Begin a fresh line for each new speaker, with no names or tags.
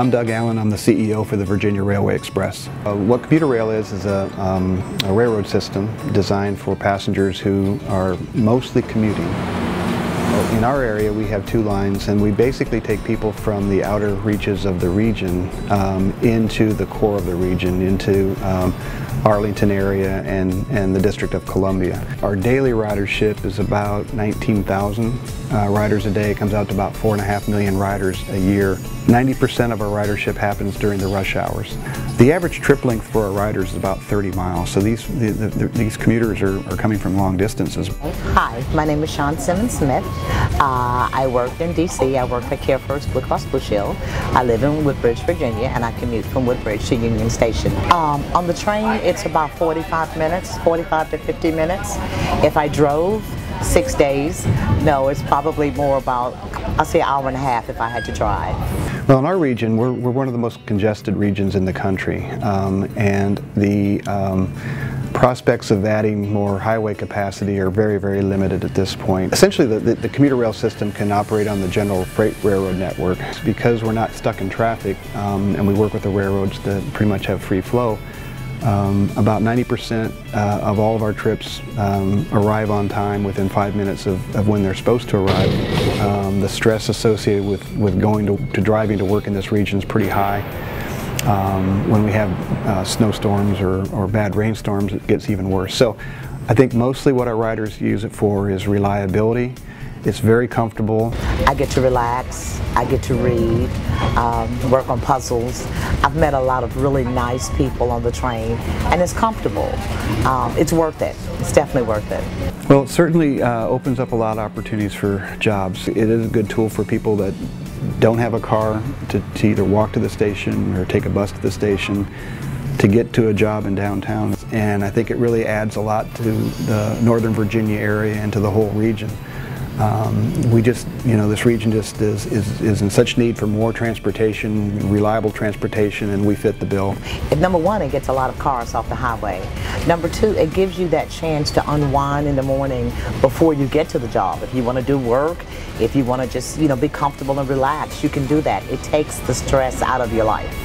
I'm Doug Allen. I'm the CEO for the Virginia Railway Express. What Commuter Rail is a railroad system designed for passengers who are mostly commuting. In our area we have two lines, and we basically take people from the outer reaches of the region into the core of the region, into Arlington area and the District of Columbia. Our daily ridership is about 19,000 riders a day. It comes out to about 4.5 million riders a year. 90% of our ridership happens during the rush hours. The average trip length for our riders is about 30 miles, so these commuters are coming from long distances.
Hi, my name is Shawn Simmons Smith. I work in D.C. I work for Care First Blue Cross Blue Shield. I live in Woodbridge, Virginia, and I commute from Woodbridge to Union Station. On the train, it's about 45 minutes, 45 to 50 minutes. If I drove 6 days, no, it's probably more about, I'll say, an hour and a half if I had to drive.
Well, in our region, we're one of the most congested regions in the country, and the prospects of adding more highway capacity are very, very limited at this point. Essentially, the commuter rail system can operate on the general freight railroad network. Because we're not stuck in traffic, and we work with the railroads that pretty much have free flow, about 90% of all of our trips arrive on time within 5 minutes of when they're supposed to arrive. The stress associated with going to driving to work in this region is pretty high. When we have snowstorms or bad rainstorms, it gets even worse. So I think mostly what our riders use it for is reliability. It's very comfortable.
I get to relax, I get to read, work on puzzles. I've met a lot of really nice people on the train, and it's comfortable. It's worth it. It's definitely worth it.
Well, it certainly opens up a lot of opportunities for jobs. It is a good tool for people that don't have a car to either walk to the station or take a bus to the station to get to a job in downtown. And I think it really adds a lot to the Northern Virginia area and to the whole region. This region just is in such need for more transportation, reliable transportation, and we fit the bill.
Number one, it gets a lot of cars off the highway. Number two, it gives you that chance to unwind in the morning before you get to the job. If you want to do work, if you want to just, be comfortable and relax, you can do that. It takes the stress out of your life.